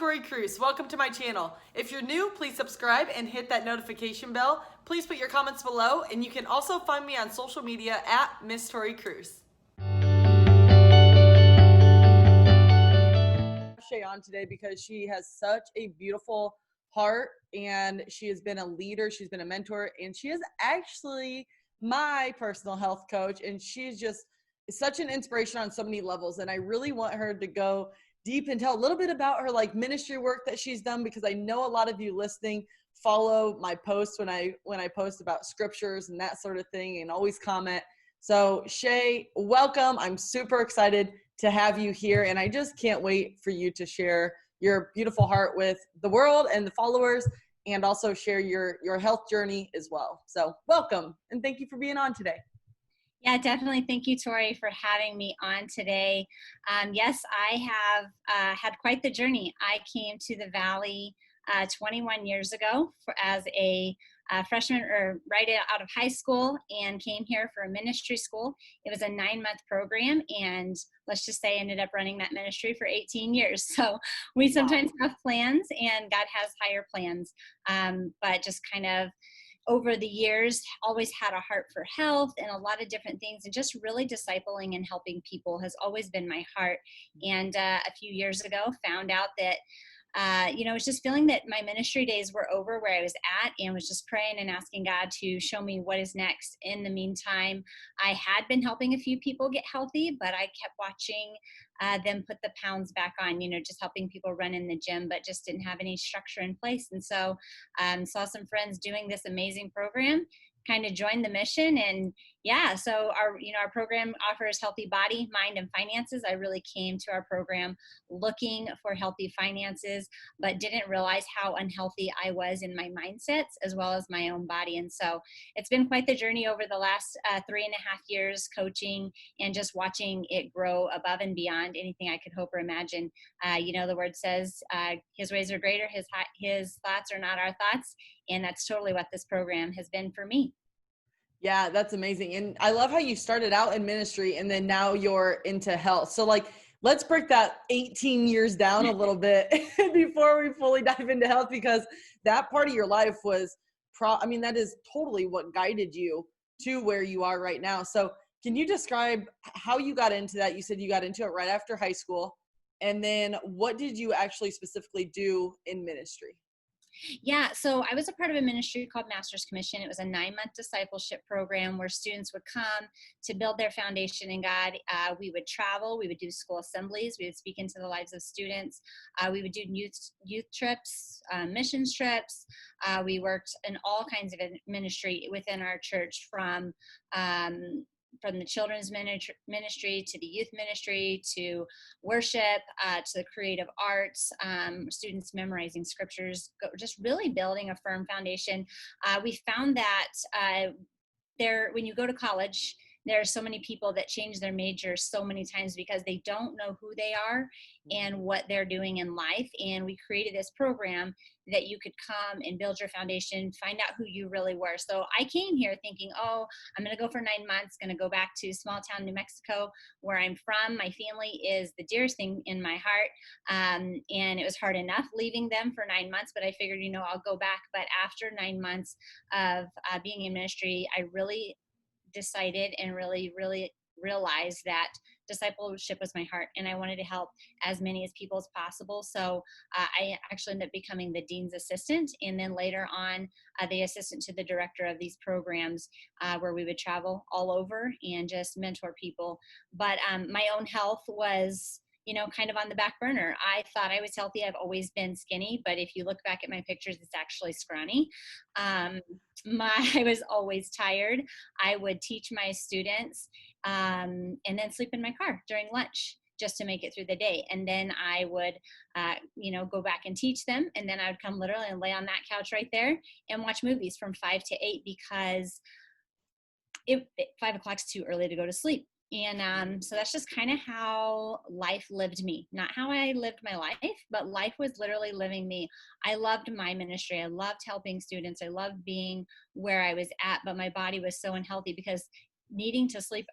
Tori Kruse. Welcome to my channel. If you're new, please subscribe and hit that notification bell. Please put your comments below, and you can also find me on social media at Miss Tori Kruse. Shay on today because she has such a beautiful heart, and she has been a leader, she's been a mentor, and she is actually my personal health coach, and she's just such an inspiration on so many levels. And I really want her to go deep and tell a little bit about her ministry work that she's done, because I know a lot of you listening follow my posts when I post about scriptures and that sort of thing, and always comment. So Shay, welcome. I'm super excited to have you here, and I just can't wait for you to share your beautiful heart with the world and the followers, and also share your health journey as well. So welcome, and thank you for being on today. Yeah, definitely. Thank you, Tori, for having me on today. Yes, I have had quite the journey. I came to the Valley 21 years ago as a freshman, or right out of high school, and came here for a ministry school. It was a 9-month program, and let's just say I ended up running that ministry for 18 years. So we sometimes have plans, and God has higher plans, but just kind of over the years, always had a heart for health and a lot of different things, and just really discipling and helping people has always been my heart. And a few years ago, found out that I was just feeling that my ministry days were over where I was at, and was just praying and asking God to show me what is next. In the meantime, I had been helping a few people get healthy, but I kept watching them put the pounds back on, just helping people run in the gym, but just didn't have any structure in place. And so saw some friends doing this amazing program, kind of joined the mission. And yeah, so our program offers healthy body, mind, and finances. I really came to our program looking for healthy finances, but didn't realize how unhealthy I was in my mindsets as well as my own body. And so it's been quite the journey over the last 3.5 years, coaching and just watching it grow above and beyond anything I could hope or imagine. The word says his ways are greater, his thoughts are not our thoughts. And that's totally what this program has been for me. Yeah, that's amazing. And I love how you started out in ministry and then now you're into health. So let's break that 18 years down a little bit before we fully dive into health, because that part of your life was that is totally what guided you to where you are right now. So can you describe how you got into that? You said you got into it right after high school. And then what did you actually specifically do in ministry? Yeah, so I was a part of a ministry called Master's Commission. It was a 9-month discipleship program where students would come to build their foundation in God. We would travel, we would do school assemblies, we would speak into the lives of students. We would do youth trips, missions trips. We worked in all kinds of ministry within our church, from the children's ministry to the youth ministry to worship, to the creative arts, students memorizing scriptures, just really building a firm foundation. We found that when you go to college, there are so many people that change their major so many times because they don't know who they are and what they're doing in life. And we created this program that you could come and build your foundation, find out who you really were. So I came here thinking, I'm going to go for 9 months, going to go back to small town New Mexico, where I'm from. My family is the dearest thing in my heart. And it was hard enough leaving them for 9 months, but I figured, I'll go back. But after 9 months of being in ministry, I really decided and really realized that discipleship was my heart, and I wanted to help as many as people as possible. So I actually ended up becoming the dean's assistant, and then later on the assistant to the director of these programs, where we would travel all over and just mentor people. But my own health was kind of on the back burner. I thought I was healthy. I've always been skinny, but if you look back at my pictures, it's actually scrawny. I was always tired. I would teach my students and then sleep in my car during lunch just to make it through the day. And then I would, go back and teach them. And then I would come literally and lay on that couch right there and watch movies from 5 to 8, because 5 o'clock's too early to go to sleep. And so that's just kind of how life lived me. Not how I lived my life, but life was literally living me. I loved my ministry. I loved helping students. I loved being where I was at, but my body was so unhealthy because needing to sleep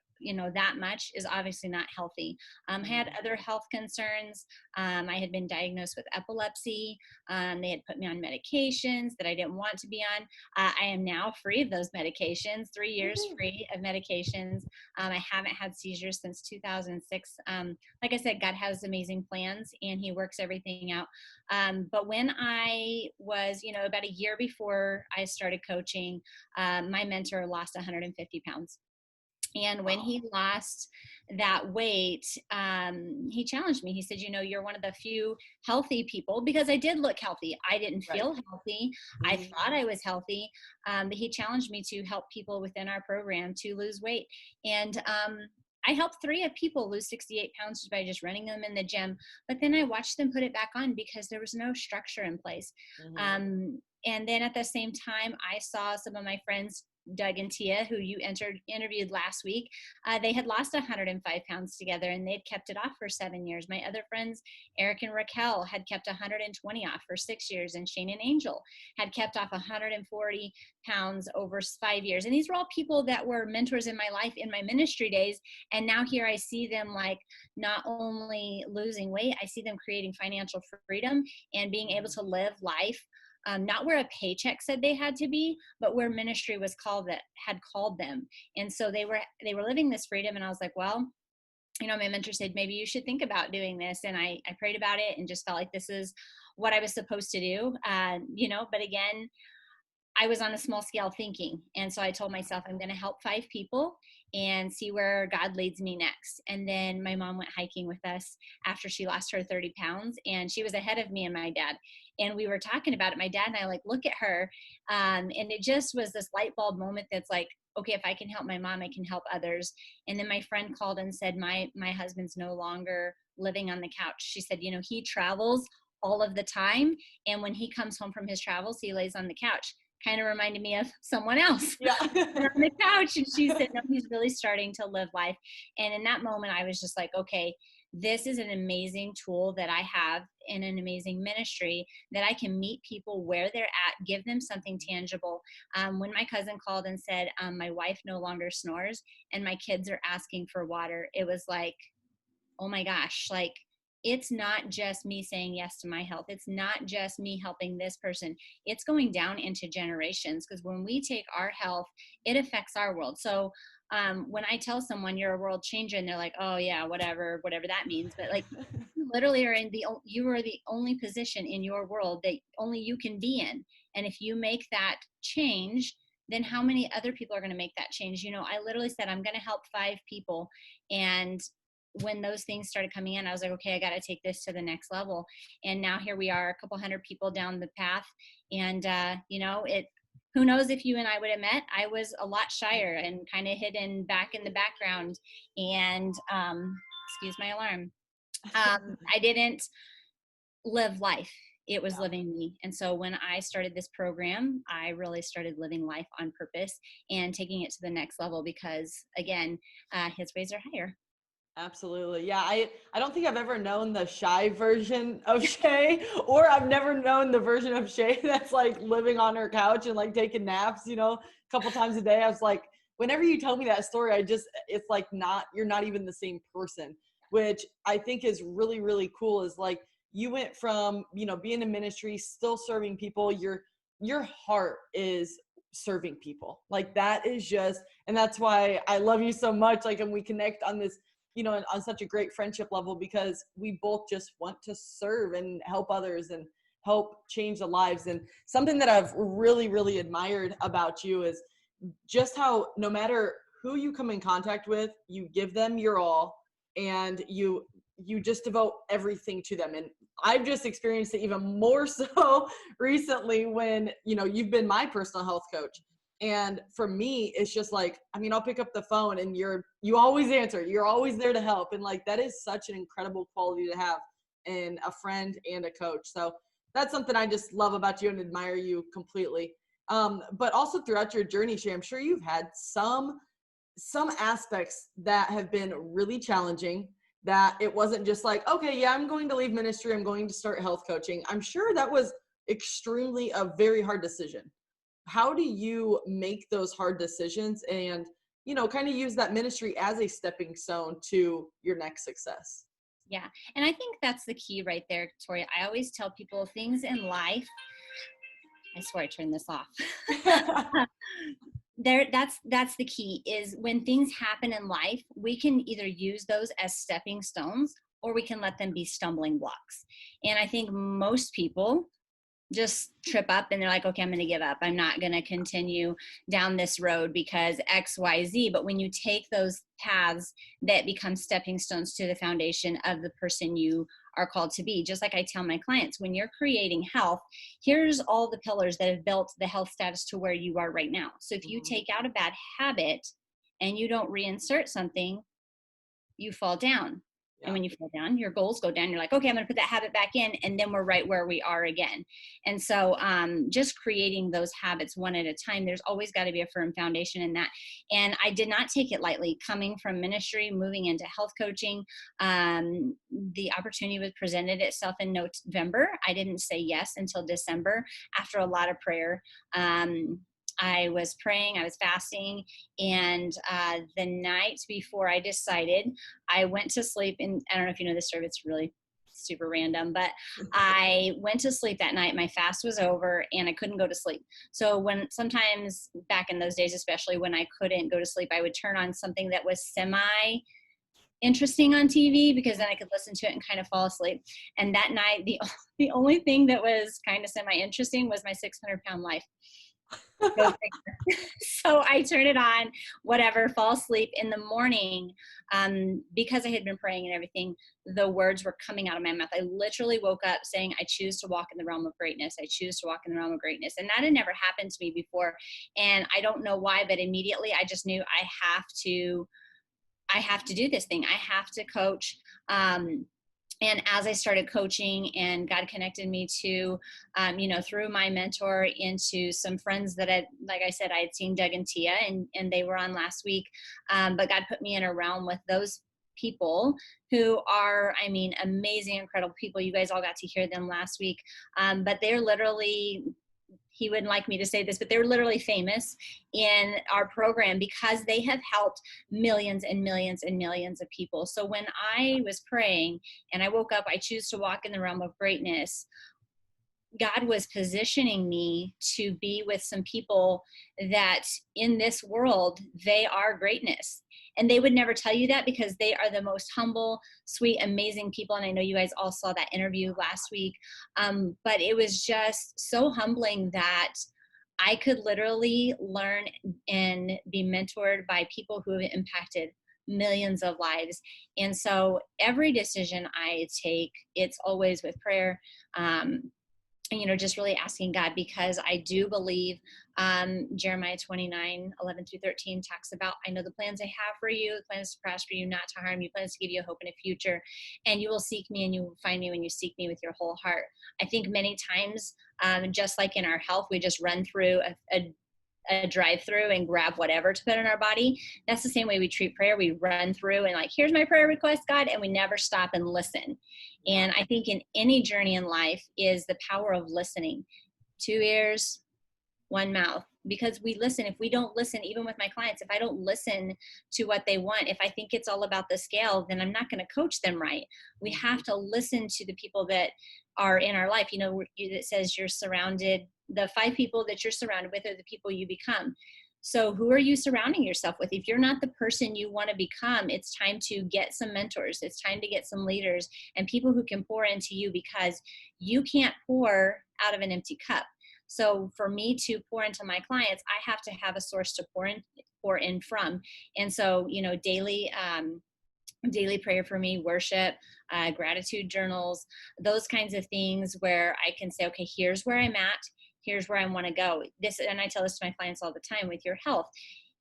that much is obviously not healthy. I had other health concerns. I had been diagnosed with epilepsy. They had put me on medications that I didn't want to be on. I am now free of those medications, 3 years free of medications. I haven't had seizures since 2006. Like I said, God has amazing plans and he works everything out. But when I was, about a year before I started coaching, my mentor lost 150 pounds. And when he lost that weight, he challenged me. He said, you're one of the few healthy people, because I did look healthy. I didn't feel healthy. I thought I was healthy. But he challenged me to help people within our program to lose weight. And I helped 3 people lose 68 pounds just by just running them in the gym. But then I watched them put it back on because there was no structure in place. And then at the same time, I saw some of my friends, Doug and Tia, who you interviewed last week, they had lost 105 pounds together and they'd kept it off for 7 years. My other friends, Eric and Raquel, had kept 120 off for 6 years, and Shane and Angel had kept off 140 pounds over 5 years. And these were all people that were mentors in my life in my ministry days. And now here I see them like not only losing weight, I see them creating financial freedom and being able to live life. Not where a paycheck said they had to be, but where ministry was had called them. And so they were living this freedom. And I was like, well, my mentor said, maybe you should think about doing this. And I prayed about it and just felt like this is what I was supposed to do. But again, I was on a small scale thinking. And so I told myself, I'm going to help 5 people and see where God leads me next. And then my mom went hiking with us after she lost her 30 pounds, and she was ahead of me and my dad. And we were talking about it. My dad and I look at her. And it just was this light bulb moment that's like, okay, if I can help my mom, I can help others. And then my friend called and said, my husband's no longer living on the couch. She said, he travels all of the time. And when he comes home from his travels, he lays on the couch. Kind of reminded me of someone else on the couch. And she said, no, he's really starting to live life. And in that moment, I was just like, okay, this is an amazing tool that I have in an amazing ministry that I can meet people where they're at, give them something tangible. When my cousin called and said, my wife no longer snores and my kids are asking for water, it was like, oh my gosh, it's not just me saying yes to my health. It's not just me helping this person. It's going down into generations, because when we take our health, it affects our world. So when I tell someone you're a world changer and they're like, oh yeah, whatever that means. But you literally you are the only position in your world that only you can be in. And if you make that change, then how many other people are going to make that change? I literally said, I'm going to help 5 people. And when those things started coming in, I was like, okay, I got to take this to the next level. And now here we are, a couple hundred people down the path. And, who knows if you and I would have met. I was a lot shyer and kind of hidden back in the background. And, excuse my alarm. I didn't live life. It was living me. And so when I started this program, I really started living life on purpose and taking it to the next level, because again, his ways are higher. Absolutely. Yeah. I don't think I've ever known the shy version of Shay, or I've never known the version of Shay that's living on her couch and taking naps, a couple times a day. I was like, whenever you tell me that story, it's you're not even the same person, which I think is really, really cool. Is you went from, being in ministry, still serving people. Your heart is serving people. That is just, and that's why I love you so much. And we connect on this, on such a great friendship level, because we both just want to serve and help others and help change the lives. And something that I've really, really admired about you is just how no matter who you come in contact with, you give them your all, and you just devote everything to them. And I've just experienced it even more so recently when, you've been my personal health coach. And for me, it's just I'll pick up the phone and you always answer. You're always there to help. And that is such an incredible quality to have in a friend and a coach. So that's something I just love about you and admire you completely. But also throughout your journey, Shay, I'm sure you've had some aspects that have been really challenging, that it wasn't just okay, yeah, I'm going to leave ministry, I'm going to start health coaching. I'm sure that was extremely a very hard decision. How do you make those hard decisions? And, kind of use that ministry as a stepping stone to your next success. Yeah. And I think that's the key right there, Tori. I always tell people things in life. I swear I turned this off. That's the key, is when things happen in life, we can either use those as stepping stones or we can let them be stumbling blocks. And I think most people just trip up and they're like, okay, I'm going to give up. I'm not going to continue down this road because X, Y, Z. But when you take those paths that become stepping stones to the foundation of the person you are called to be, just like I tell my clients, when you're creating health, here's all the pillars that have built the health status to where you are right now. So if you take out a bad habit and you don't reinsert something, you fall down. And when you fall down, your goals go down. You're like, okay, I'm going to put that habit back in. And then we're right where we are again. And so just creating those habits one at a time, there's always got to be a firm foundation in that. And I did not take it lightly coming from ministry, moving into health coaching. The opportunity was presented itself in November. I didn't say yes until December after a lot of prayer. I was praying, I was fasting, and the night before I decided, I went to sleep, and I don't know if you know this story, it's really super random, but I went to sleep that night, my fast was over, and I couldn't go to sleep. So sometimes back in those days, especially when I couldn't go to sleep, I would turn on something that was interesting on TV, because then I could listen to it and kind of fall asleep. And that night, the only thing that was kind of semi-interesting was my 600-pound life. So I turn it on, whatever, fall asleep. In the morning, because I had been praying and everything, the words were coming out of my mouth. I literally woke up saying, I choose to walk in the realm of greatness. I choose to walk in the realm of greatness. And that had never happened to me before. And I don't know why, but immediately I just knew I have to do this thing. I have to coach. And as I started coaching and God connected me to, through my mentor, into some friends that like I said, I had seen Doug and Tia, and they were on last week. But God put me in a realm with those people who are, amazing, incredible people. You guys all got to hear them last week. But they're literally, he wouldn't like me to say this, but they're literally famous in our program because they have helped millions and millions and millions of people. So when I was praying and I woke up, I choose to walk in the realm of greatness, God was positioning me to be with some people that in this world, they are greatness. And they would never tell you that because they are the most humble, sweet, amazing people. And I know you guys all saw that interview last week. But it was just so humbling that I could literally learn and be mentored by people who have impacted millions of lives. And so every decision I take, it's always with prayer. Just really asking God, because I do believe Jeremiah 29:11-13 talks about, I know the plans I have for you, the plans to prosper you, not to harm you, plans to give you a hope and a future. And you will seek me and you will find me when you seek me with your whole heart. I think many times, just like in our health, we just run through a drive-through and grab whatever to put in our body. That's the same way we treat prayer. We run through and like, here's my prayer request, God, and we never stop and listen. And I think in any journey in life is the power of listening. 2 ears, 1 mouth, because we listen. If we don't listen, even with my clients, if I don't listen to what they want, if I think it's all about the scale, then I'm not going to coach them right. We have to listen to the people that are in our life. It says you're surrounded, the 5 people that you're surrounded with are the people you become. So who are you surrounding yourself with? If you're not the person you want to become, it's time to get some mentors. It's time to get some leaders and people who can pour into you, because you can't pour out of an empty cup. So for me to pour into my clients, I have to have a source to pour in from. And so, daily prayer for me, worship, gratitude journals, those kinds of things where I can say, okay, here's where I'm at. Here's where I want to go. And I tell this to my clients all the time with your health.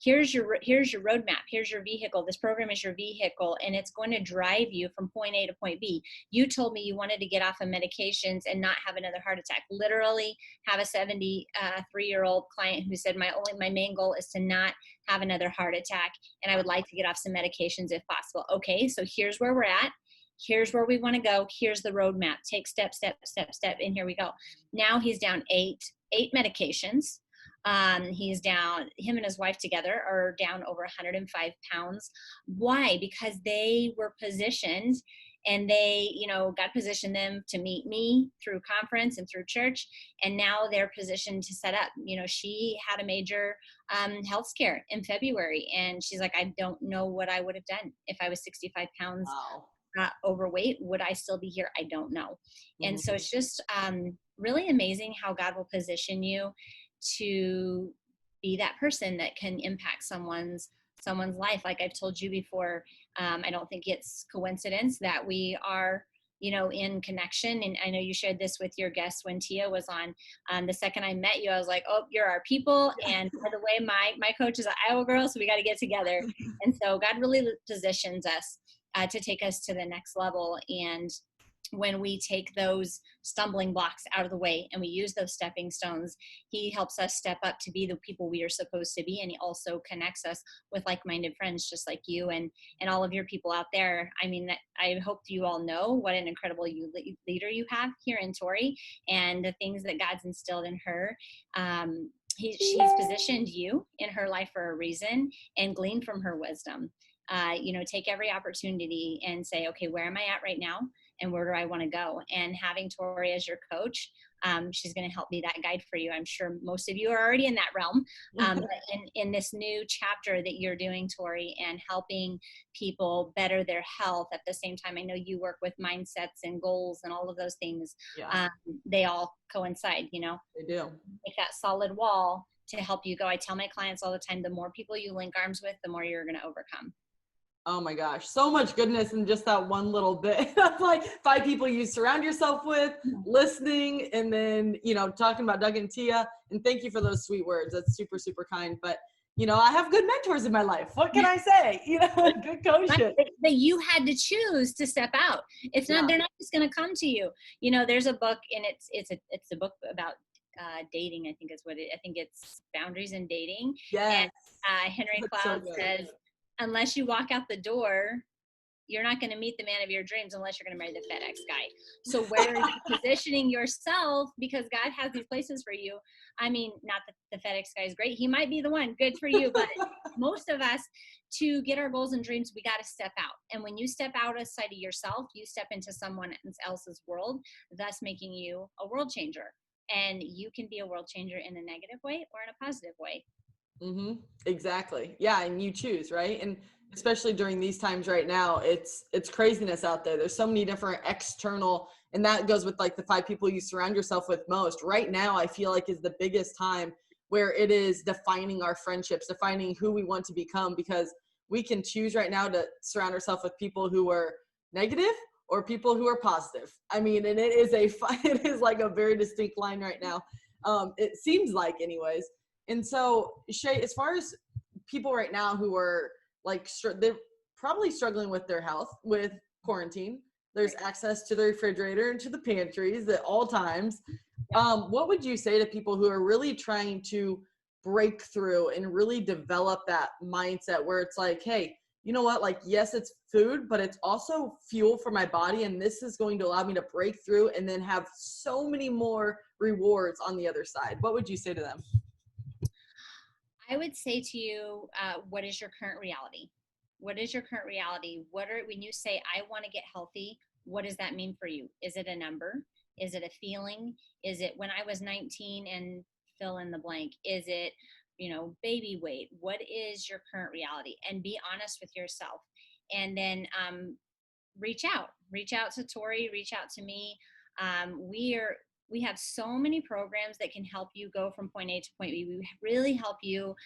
Here's your roadmap. Here's your vehicle. This program is your vehicle, and it's going to drive you from point A to point B. You told me you wanted to get off of medications and not have another heart attack. Literally have a 73-year-old client who said, my main goal is to not have another heart attack, and I would like to get off some medications if possible. Okay, so here's where we're at. Here's where we want to go. Here's the roadmap. Take step, and here we go. Now he's down eight medications. He's down, him and his wife together are down over 105 pounds. Why? Because they were positioned, and they, God positioned them to meet me through conference and through church. And now they're positioned to set up. She had a major health scare in February, and she's like, I don't know what I would have done if I was 65 pounds Wow. overweight. Would I still be here? I don't know. And so Mhm. it's just really amazing how God will position you to be that person that can impact someone's life. Like I've told you before, I don't think it's coincidence that we are in connection. And I know you shared this with your guests when Tia was on. The second I met you, I was like, oh, you're our people. And by the way, my coach is an Iowa girl, so we got to get together. And so God really positions us to take us to the next level. And when we take those stumbling blocks out of the way and we use those stepping stones, he helps us step up to be the people we are supposed to be. And he also connects us with like-minded friends, just like you and all of your people out there. I mean, I hope you all know what an incredible leader you have here in Tori, and the things that God's instilled in her. She's positioned you in her life for a reason, and glean from her wisdom. Take every opportunity and say, okay, where am I at right now? And where do I want to go? And having Tori as your coach, she's going to help be that guide for you. I'm sure most of you are already in that realm. But in this new chapter that you're doing, Tori, and helping people better their health at the same time, I know you work with mindsets and goals and all of those things. Yeah, they all coincide, they do. make that solid wall to help you go. I tell my clients all the time, the more people you link arms with, the more you're going to overcome. Oh my gosh, so much goodness in just that one little bit. That's like 5 people you surround yourself with, listening, and then, talking about Doug and Tia. And thank you for those sweet words. That's super, super kind. But, I have good mentors in my life. What can I say? Good coaching. But you had to choose to step out. It's not, they're not just going to come to you. There's a book, and it's a book about dating. I think it's Boundaries in Dating. Yes. And Henry Cloud says, unless you walk out the door, you're not going to meet the man of your dreams unless you're going to marry the FedEx guy. So where are you positioning yourself? Because God has these places for you. I mean, not that the FedEx guy is great. He might be the one. Good for you. But most of us, to get our goals and dreams, we got to step out. And when you step outside of yourself, you step into someone else's world, thus making you a world changer. And you can be a world changer in a negative way or in a positive way. Mm-hmm. Exactly. Yeah. And you choose, right? And especially during these times right now, it's craziness out there. There's so many different external, and that goes with like the 5 people you surround yourself with most. Right now, I feel like is the biggest time where it is defining our friendships, defining who we want to become, because we can choose right now to surround ourselves with people who are negative or people who are positive. I mean, and it is like a very distinct line right now. It seems like anyways. And so, Shay, as far as people right now who are like, they're probably struggling with their health with quarantine. There's access to the refrigerator and to the pantries at all times. What would you say to people who are really trying to break through and really develop that mindset where it's like, hey, you know what? Like, yes, it's food, but it's also fuel for my body. And this is going to allow me to break through and then have so many more rewards on the other side. What would you say to them? I would say to you, what is your current reality? What is your current reality? When you say, I want to get healthy, what does that mean for you? Is it a number? Is it a feeling? Is it when I was 19 and fill in the blank? Is it, baby weight? What is your current reality? And be honest with yourself. And then reach out to Tori, reach out to me. We have so many programs that can help you go from point A to point B. We really help you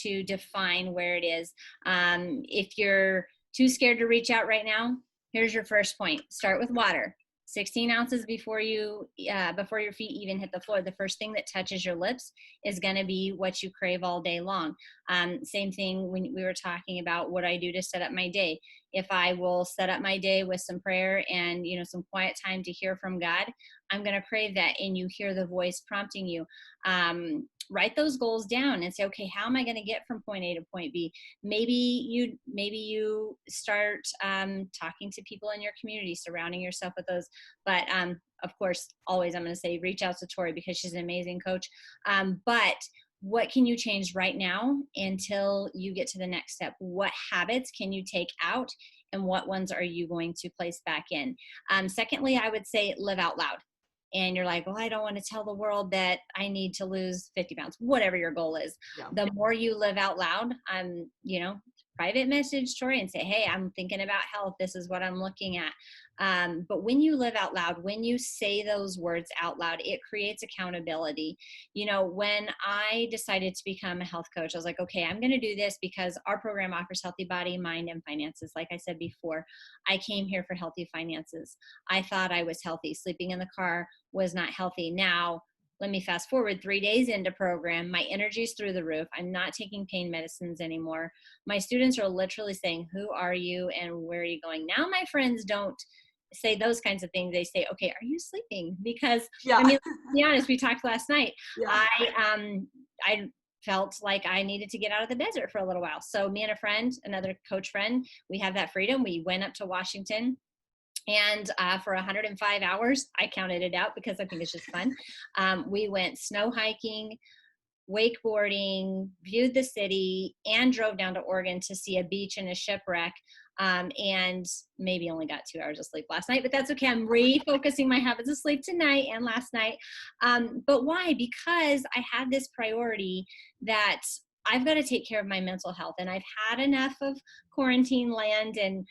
to define where it is. If you're too scared to reach out right now, here's your first point. Start with water. 16 ounces before your feet even hit the floor. The first thing that touches your lips is going to be what you crave all day long. Same thing when we were talking about what I do to set up my day. If I will set up my day with some prayer and, some quiet time to hear from God, I'm going to crave that. And you hear the voice prompting you. Write those goals down and say, okay, how am I going to get from point A to point B? Maybe you start talking to people in your community, surrounding yourself with those. But of course, always I'm going to say reach out to Tori because she's an amazing coach. But what can you change right now until you get to the next step? What habits can you take out, and what ones are you going to place back in? Secondly, I would say live out loud. And you're like, well, I don't want to tell the world that I need to lose 50 pounds, whatever your goal is. Yeah. The more you live out loud, private message Tori and say, hey, I'm thinking about health. This is what I'm looking at. But when you live out loud, when you say those words out loud, it creates accountability. When I decided to become a health coach, I was like, okay, I'm going to do this because our program offers healthy body, mind, and finances. Like I said before, I came here for healthy finances. I thought I was healthy. Sleeping in the car was not healthy. Now, let me fast forward 3 days into program. My energy's through the roof. I'm not taking pain medicines anymore. My students are literally saying, who are you and where are you going? Now my friends don't say those kinds of things. They say, okay, are you sleeping? Because let's be honest, we talked last night. Yeah. I felt like I needed to get out of the desert for a little while. So me and a friend, another coach friend, we have that freedom. We went up to Washington. And for 105 hours, I counted it out because I think it's just fun. We went snow hiking, wakeboarding, viewed the city, and drove down to Oregon to see a beach and a shipwreck. And maybe only got 2 hours of sleep last night, but that's okay. I'm refocusing my habits of sleep tonight and last night. But why? Because I had this priority that I've got to take care of my mental health, and I've had enough of quarantine land and,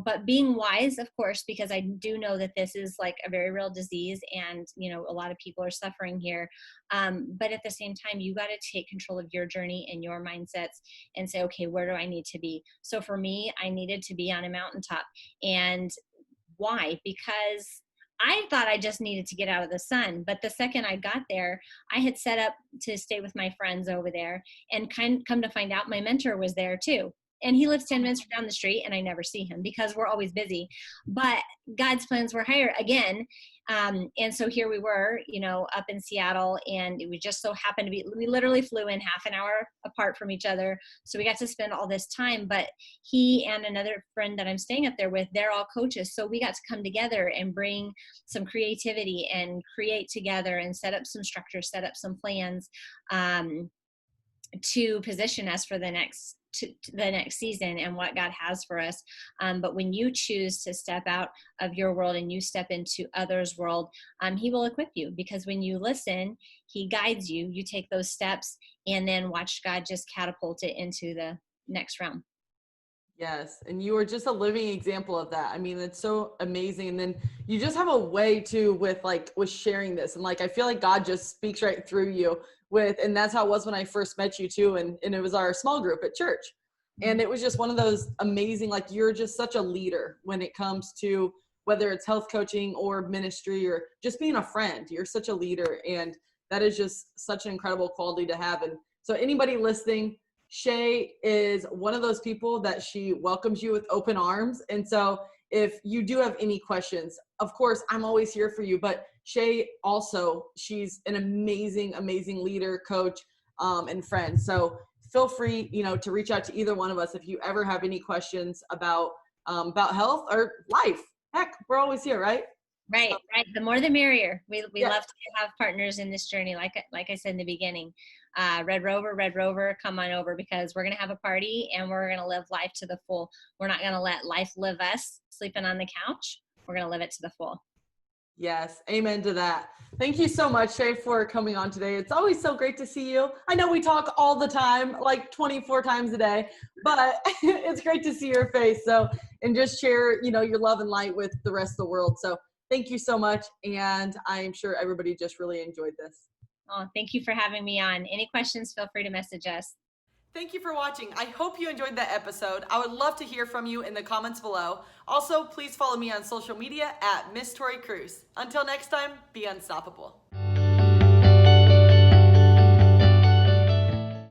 but being wise, of course, because I do know that this is like a very real disease and, a lot of people are suffering here. But at the same time, you got to take control of your journey and your mindsets and say, okay, where do I need to be? So for me, I needed to be on a mountaintop. And why? Because I thought I just needed to get out of the sun. But the second I got there, I had set up to stay with my friends over there, and come to find out my mentor was there too. And he lives 10 minutes down the street, and I never see him because we're always busy. But God's plans were higher again. And so here we were, up in Seattle, and we just so happened to be, we literally flew in half an hour apart from each other. So we got to spend all this time, but he and another friend that I'm staying up there with, they're all coaches. So we got to come together and bring some creativity and create together and set up some structure, set up some plans, to position us for the next season and what God has for us. But when you choose to step out of your world and you step into others' world, he will equip you, because when you listen, he guides you, you take those steps, and then watch God just catapult it into the next realm. Yes. And you are just a living example of that. I mean, it's so amazing. And then you just have a way too with sharing this. And I feel like God just speaks right through you and that's how it was when I first met you too. And it was our small group at church. And it was just one of those amazing, you're just such a leader when it comes to whether it's health coaching or ministry or just being a friend. You're such a leader. And that is just such an incredible quality to have. And so anybody listening, Shay is one of those people that she welcomes you with open arms. And so if you do have any questions, of course, I'm always here for you. But Shay also, she's an amazing, amazing leader, coach, and friend. So feel free, to reach out to either one of us if you ever have any questions about health or life. Heck, we're always here, right? Right. The more the merrier. We love to have partners in this journey. Like I said in the beginning, Red Rover, come on over, because we're going to have a party and we're going to live life to the full. We're not going to let life live us sleeping on the couch. We're going to live it to the full. Yes. Amen to that. Thank you so much, Shay, for coming on today. It's always so great to see you. I know we talk all the time, 24 times a day, but it's great to see your face. And just share, your love and light with the rest of the world. So thank you so much. And I'm sure everybody just really enjoyed this. Oh, thank you for having me on. Any questions, feel free to message us. Thank you for watching. I hope you enjoyed that episode. I would love to hear from you in the comments below. Also, please follow me on social media at Miss Tori Kruse. Until next time, be unstoppable.